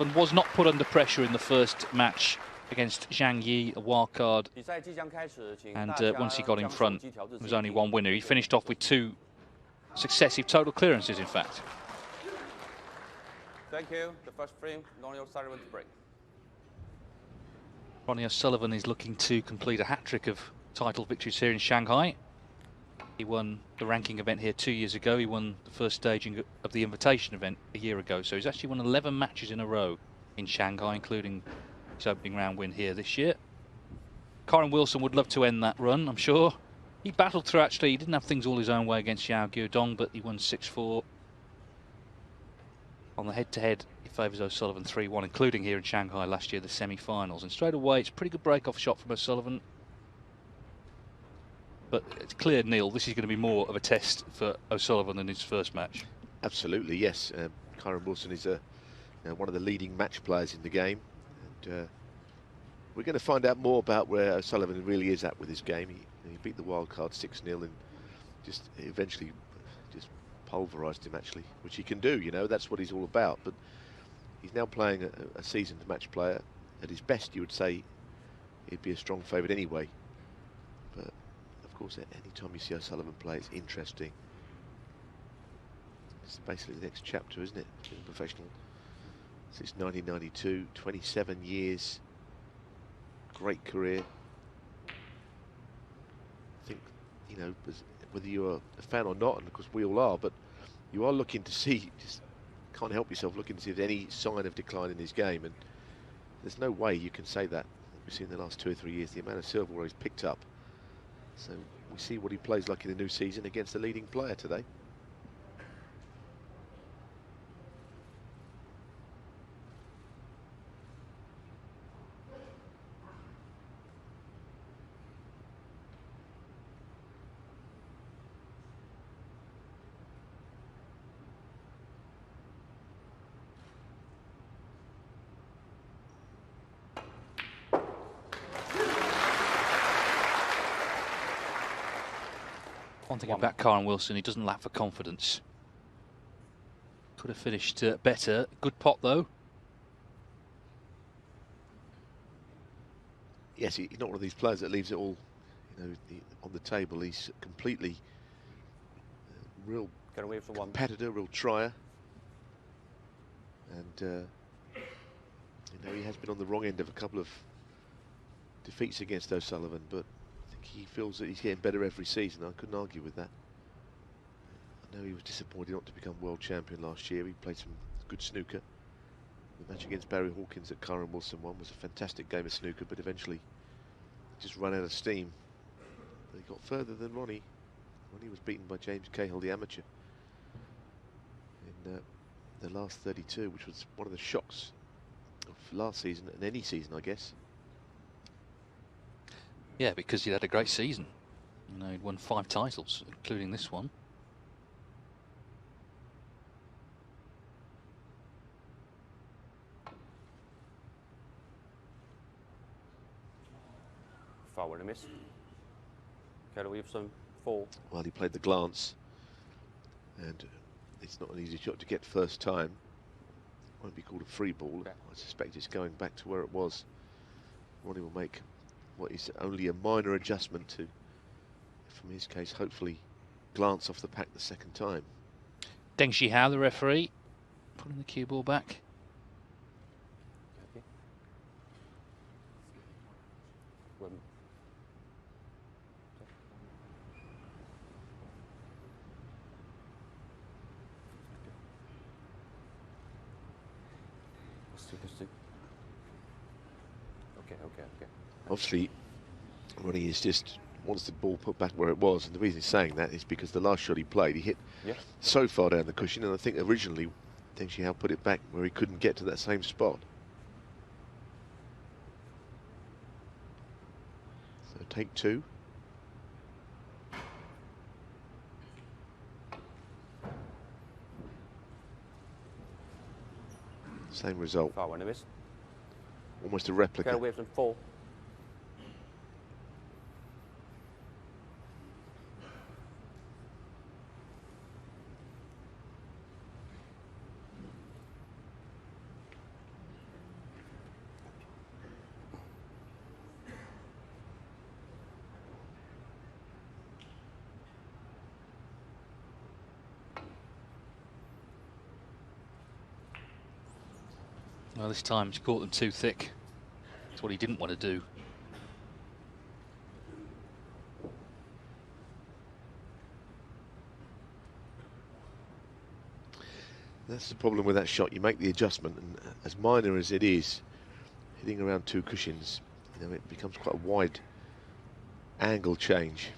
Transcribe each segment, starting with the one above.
and was not put under pressure in the first match against Shanghai, a wild card. And once he got in front, there was only one winner. He finished off with 2 successive total clearances, in fact. Thank you. The first frame, Ronnie O'Sullivan to break. Ronnie O'Sullivan is looking to complete a hat-trick of title victories here in Shanghai. He won the ranking event here 2 years ago. He won the first staging of the invitation event a year ago. So he's actually won 11 matches in a row in Shanghai, including his opening round win here this year. Kyren Wilson would love to end that run, I'm sure. He battled through, actually. He didn't have things all his own way against Yao Guodong, but he won 6-4. On the head-to-head, he favours O'Sullivan 3-1, including here in Shanghai last year, the semi-finals. And straight away, it's a pretty good break-off shot from O'Sullivan. But it's clear, Neil, this is going to be more of a test for O'Sullivan than his first match. Absolutely, yes. Kyren Wilson is one of the leading match players in the game. And we're going to find out more about where O'Sullivan really is at with his game. He beat the wild card 6-0 and just eventually just pulverised him, actually, which he can do, you know, that's what he's all about. But he's now playing a seasoned match player. At his best, you would say he'd be a strong favourite anyway. But of course, any time you see O'Sullivan play, it's interesting. It's basically the next chapter, isn't it? He's been professional since 1992, 27 years, great career. I think, you know, whether you're a fan or not, and of course we all are, but you are looking to see, just can't help yourself looking to see if there's any sign of decline in his game, and there's no way you can say that. We've seen in the last 2 or 3 years the amount of silverware he's picked up. So we see what he plays like in the new season against the leading player today. One thing about Kyren Wilson, he doesn't lack for confidence. Could have finished better. Good pot, though. Yes, he's not one of these players that leaves it all, you know, on the table. He's completely real competitor, real trier. And, you know, he has been on the wrong end of a couple of defeats against O'Sullivan, but I think he feels that he's getting better every season. I couldn't argue with that. I know he was disappointed not to become world champion last year. He played some good snooker. The match against Barry Hawkins that Kyren Wilson won was a fantastic game of snooker, but eventually just ran out of steam. But he got further than Ronnie. Ronnie was beaten by James Cahill, the amateur, in the last 32, which was one of the shocks of last season and any season, I guess. Yeah, because he had a great season. You know, he'd won 5 titles, including this one. Forward a miss. Kyren Wilson 4. Well, he played the glance, and it's not an easy shot to get first time. Won't be called a free ball. Okay. I suspect it's going back to where it was. Ronnie will make what is only a minor adjustment to, from his case, hopefully glance off the pack the second time. Deng Shihao, the referee, putting the cue ball back. Okay. Okay. Obviously, Ronnie is just wants the ball put back where it was, and the reason he's saying that is because the last shot he played, he hit so far down the cushion, and I think originally Deng Shihao put it back where he couldn't get to that same spot. So take 2. Same result. Forward a miss. Almost a replica. Kyren Wilson 4. Well, this time he's caught them too thick. That's what he didn't want to do. That's the problem with that shot. You make the adjustment, and as minor as it is, hitting around 2 cushions, you know, it becomes quite a wide angle change.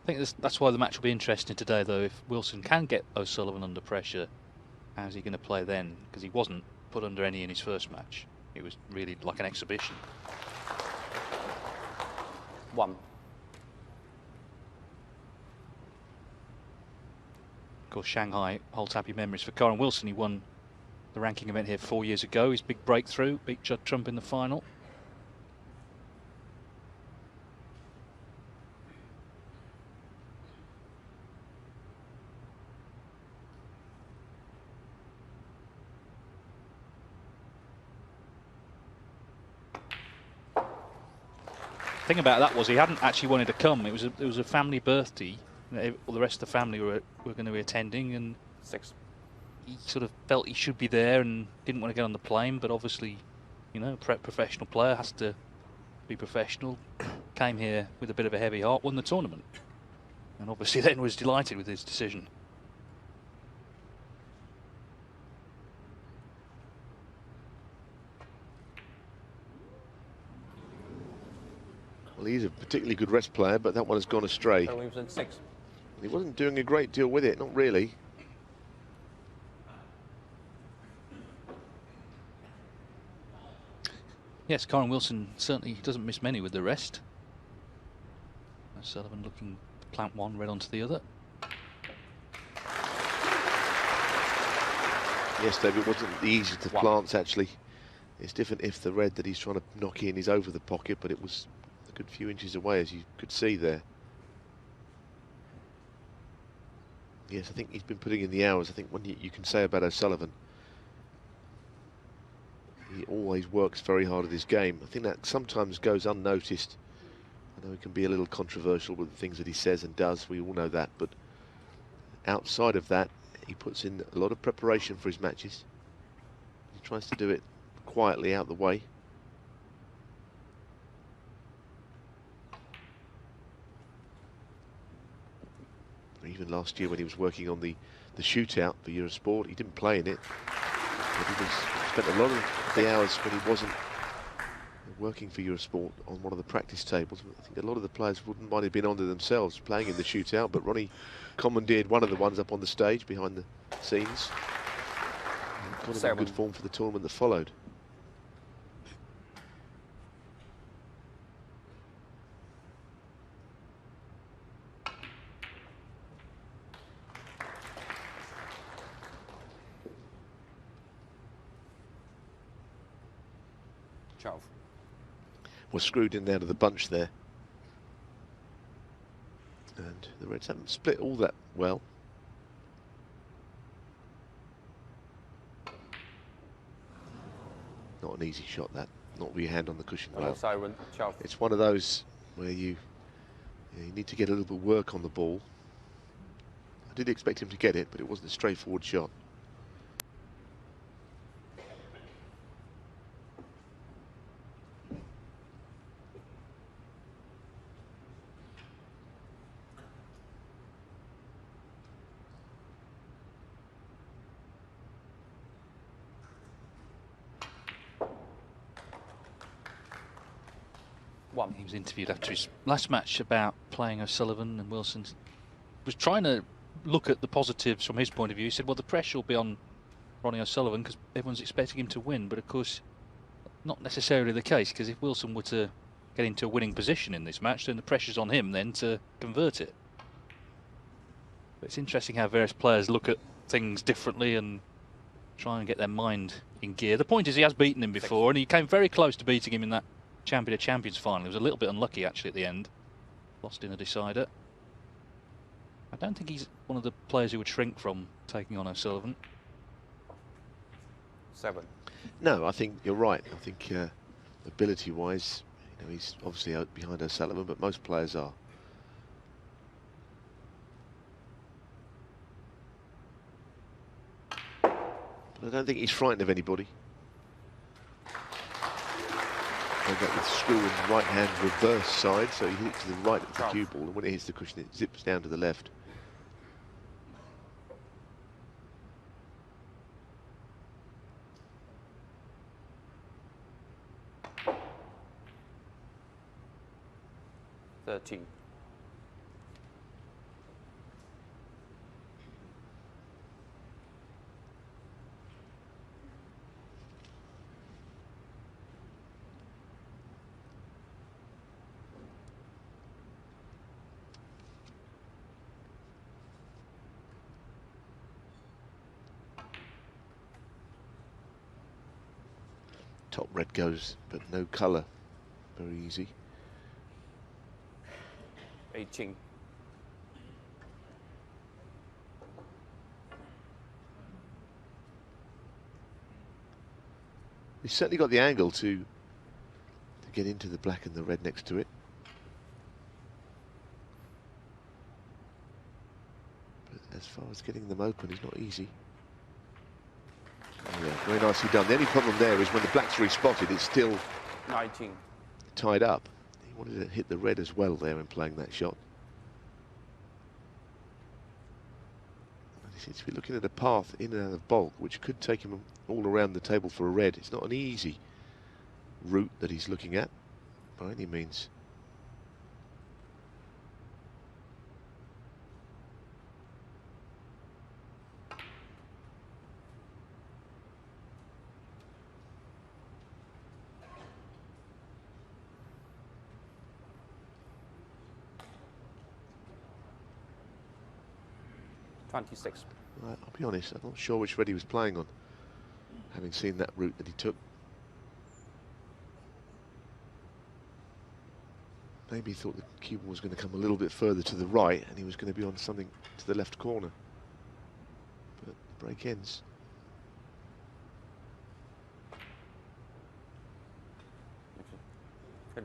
I think that's why the match will be interesting today, though. If Wilson can get O'Sullivan under pressure, how's he going to play then? Because he wasn't put under any in his first match. It was really like an exhibition. 1. Of course, Shanghai holds happy memories for Kyren Wilson. He won the ranking event here 4 years ago. His big breakthrough, beat Judd Trump in the final. The thing about that was he hadn't actually wanted to come. It was a family birthday. All the rest of the family were going to be attending, and 6. he sort of felt he should be there and didn't want to get on the plane. But obviously, you know, a professional player has to be professional. Came here with a bit of a heavy heart, won the tournament, and obviously then was delighted with his decision. Well, he's a particularly good rest player, but that one has gone astray. Kyren Williamson 6. He wasn't doing a great deal with it, not really. Yes, Kyren Wilson certainly doesn't miss many with the rest. O'Sullivan looking to plant one, red onto the other. Yes, David, it wasn't the easiest of 1. plants, actually. It's different if the red that he's trying to knock in is over the pocket, but it was a good few inches away, as you could see there. Yes, I think he's been putting in the hours. I think what you can say about O'Sullivan, he always works very hard at his game. I think that sometimes goes unnoticed. I know he can be a little controversial with the things that he says and does. We all know that, but outside of that, he puts in a lot of preparation for his matches. He tries to do it quietly out the way. Even last year when he was working on the shootout for Eurosport, he didn't play in it. But he spent a lot of the hours when he wasn't working for Eurosport on one of the practice tables. I think a lot of the players might have been onto themselves playing in the shootout, but Ronnie commandeered one of the ones up on the stage behind the scenes. And got him in good form for the tournament that followed. We're screwed in out of the bunch there. And the Reds haven't split all that well. Not an easy shot, that. Not with your hand on the cushion. Well, it's one of those where you need to get a little bit of work on the ball. I did expect him to get it, but it wasn't a straightforward shot. He was interviewed after his last match about playing O'Sullivan, and Wilson was trying to look at the positives from his point of view. He said, well, the pressure will be on Ronnie O'Sullivan because everyone's expecting him to win, but of course not necessarily the case, because if Wilson were to get into a winning position in this match, then the pressure's on him then to convert it. But it's interesting how various players look at things differently and try and get their mind in gear. The point is he has beaten him before, and he came very close to beating him in that Champion of Champions final. He was a little bit unlucky actually at the end. Lost in a decider. I don't think he's one of the players who would shrink from taking on O'Sullivan. 7. No, I think you're right. I think ability-wise, he's obviously out behind O'Sullivan, but most players are. I don't think he's frightened of anybody. Going back with screw and right hand reverse side, so he hits to the right of the cue ball, and when it hits the cushion, it zips down to the left. Top red goes, but no colour. Very easy. 18. He's certainly got the angle to get into the black and the red next to it. But as far as getting them open is not easy. Oh yeah, very nicely done. The only problem there is when the black's respotted, it's still 19. tied up. He wanted to hit the red as well there in playing that shot. And he seems to be looking at a path in and out of bulk, which could take him all around the table for a red. It's not an easy route that he's looking at by any means. I'll be honest, I'm not sure which red he was playing on, having seen that route that he took. Maybe he thought the cue ball was going to come a little bit further to the right and he was going to be on something to the left corner. But the break ends.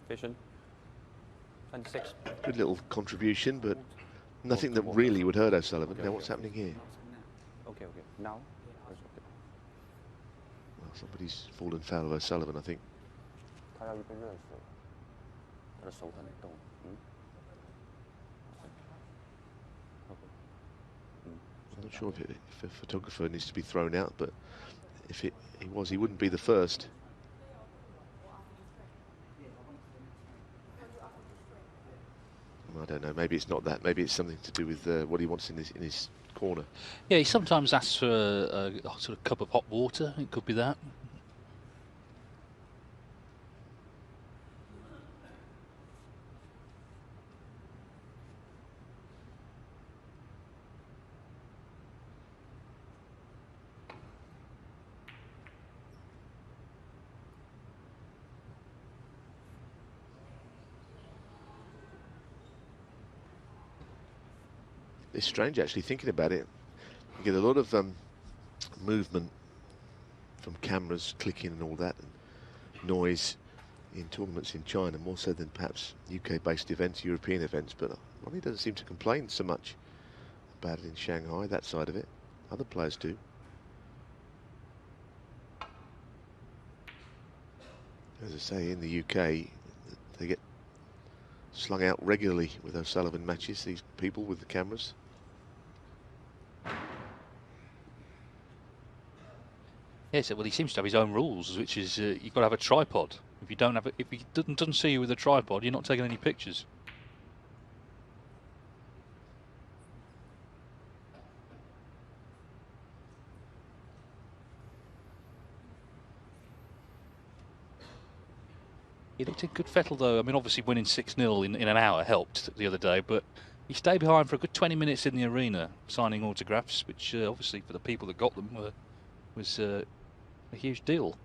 Vision. 26. Good little contribution, but nothing that really would hurt O'Sullivan. Now what's happening here? Okay. Now? Well, somebody's fallen foul of O'Sullivan, I think. I'm not sure if a photographer needs to be thrown out, but if he was, he wouldn't be the first. I don't know, maybe it's not that. Maybe it's something to do with what he wants in his corner. Yeah, he sometimes asks for a sort of cup of hot water. It could be that. It's strange actually thinking about it. You get a lot of movement from cameras clicking and all that, and noise in tournaments in China, more so than perhaps UK-based events, European events. But Ronnie doesn't seem to complain so much about it in Shanghai, that side of it. Other players do. As I say, in the UK, they get slung out regularly with O'Sullivan matches, these people with the cameras. Yes, well, he seems to have his own rules, which is you've got to have a tripod. If you don't have if he doesn't see you with a tripod, you're not taking any pictures. He looked in good fettle, though. I mean, obviously winning 6-0 in an hour helped the other day, but he stayed behind for a good 20 minutes in the arena, signing autographs, which obviously for the people that got them was a huge deal.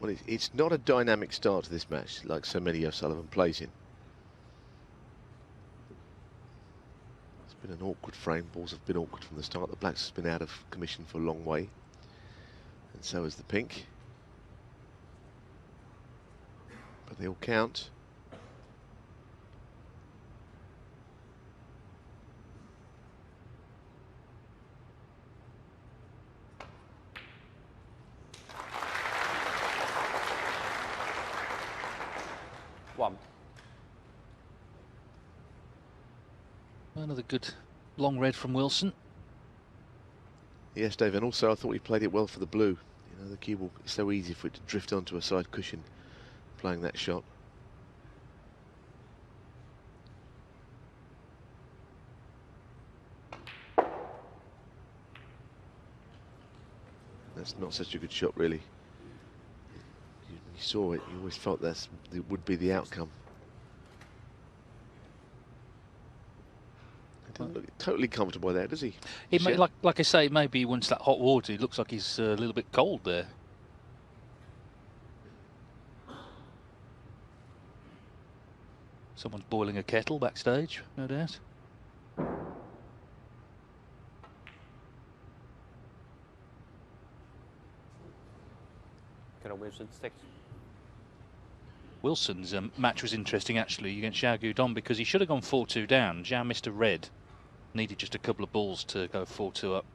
Well, it's not a dynamic start to this match like so many O'Sullivan plays in. It's been an awkward frame. Balls have been awkward from the start. The blacks has been out of commission for a long way, and so has the pink. But they all count. One. Another good long red from Wilson. Yes, Dave, and also I thought he played it well for the blue. You know, the cue ball, it's so easy for it to drift onto a side cushion playing that shot. That's not such a good shot, really. You saw it, you always felt that would be the outcome. He doesn't look totally comfortable there, does he? He may, like I say, maybe once that hot water, it looks like he's a little bit cold there. Someone's boiling a kettle backstage, no doubt. Wilson 6. Wilson's match was interesting actually against Zhao Guodong because he should have gone 4-2 down. Zhao missed a red, needed just a couple of balls to go 4-2 up,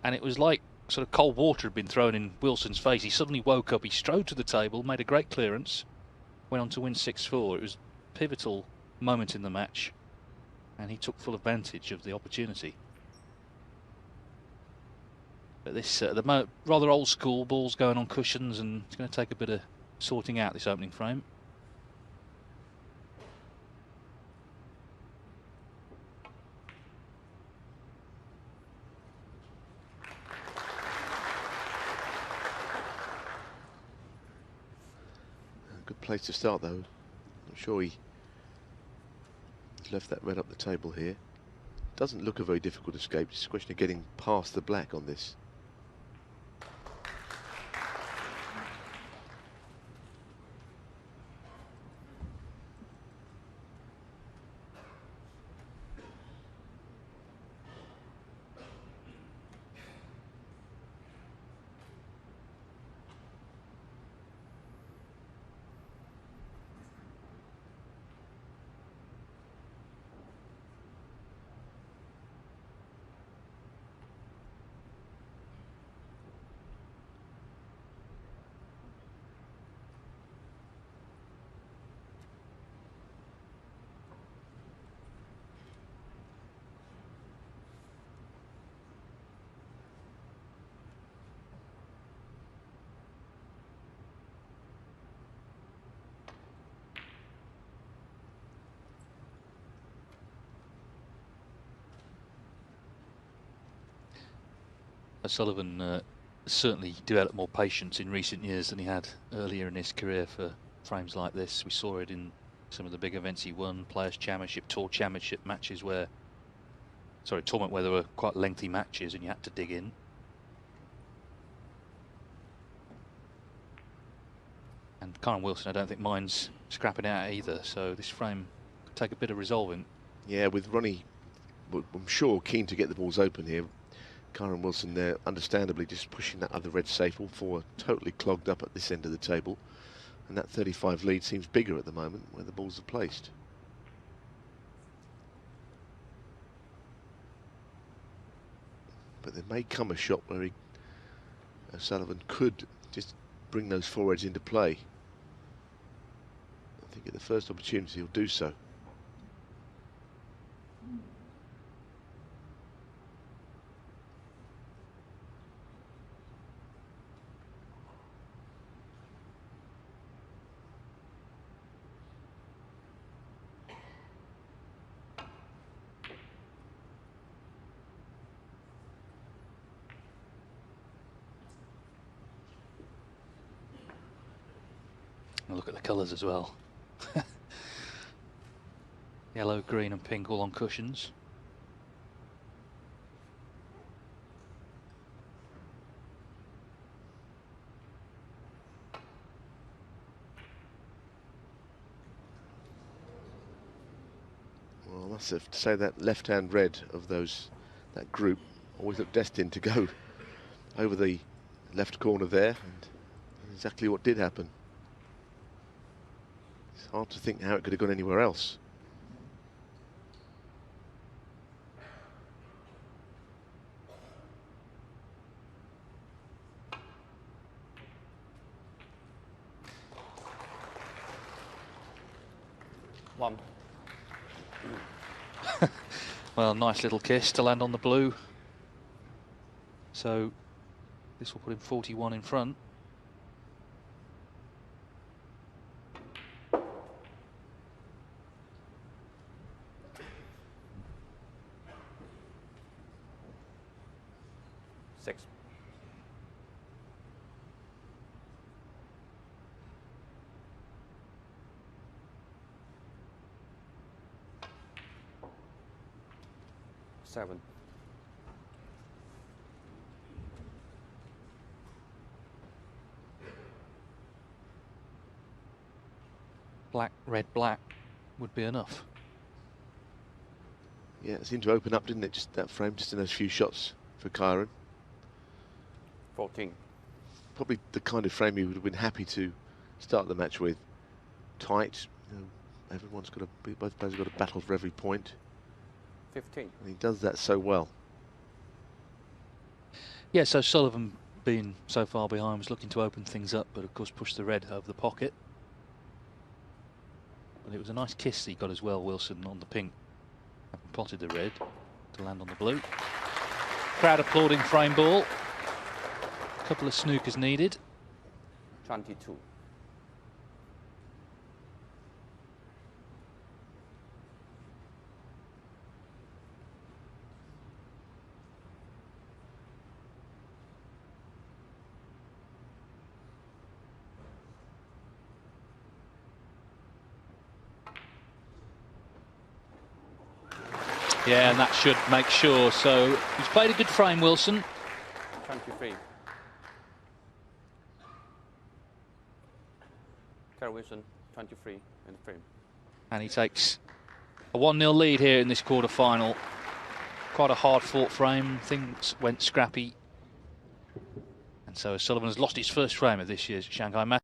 and it was like sort of cold water had been thrown in Wilson's face. He suddenly woke up, he strode to the table, made a great clearance, went on to win 6-4. It was a pivotal moment in the match, and he took full advantage of the opportunity. But this rather old school balls going on cushions, and it's going to take a bit of sorting out this opening frame. Good place to start, though. I'm sure he left that red up the table here. Doesn't look a very difficult escape. It's a question of getting past the black on this. O'Sullivan certainly developed more patience in recent years than he had earlier in his career for frames like this. We saw it in some of the big events he won, Players' Championship, Tour Championship matches where, tournament where there were quite lengthy matches and you had to dig in. And Kyren Wilson, I don't think minds scrapping out either, so this frame could take a bit of resolving. Yeah, with Ronnie, I'm sure, keen to get the balls open here. Kyren Wilson there, understandably, just pushing that other red safe. All four totally clogged up at this end of the table. And that 35 lead seems bigger at the moment where the balls are placed. But there may come a shot where O'Sullivan could just bring those four reds into play. I think at the first opportunity he'll do so. Look at the colours as well. Yellow, green and pink all on cushions. must have to say that left-hand red of that group always looked destined to go over the left corner there, and exactly what did happen. It's hard to think how it could have gone anywhere else. One. Well, nice little kiss to land on the blue. So this will put him 41 in front. Six. Seven. Black, red, black would be enough. Yeah, it seemed to open up, didn't it? Just that frame, just in those few shots for Kyren. 14. Probably the kind of frame he would have been happy to start the match with. Tight, you know, everyone's got both players have got to battle for every point. 15. And he does that so well. Yeah, so Sullivan, being so far behind, was looking to open things up, but of course pushed the red over the pocket. But it was a nice kiss he got as well, Wilson, on the pink. Having potted the red to land on the blue. Crowd applauding frame ball. A couple of snookers needed. 22. Yeah, and that should make sure. So he's played a good frame, Wilson. 23. Kyren Wilson, 23 in the frame. And he takes a 1-0 lead here in this quarter-final. Quite a hard-fought frame. Things went scrappy. And so Sullivan has lost his first frame of this year's Shanghai match.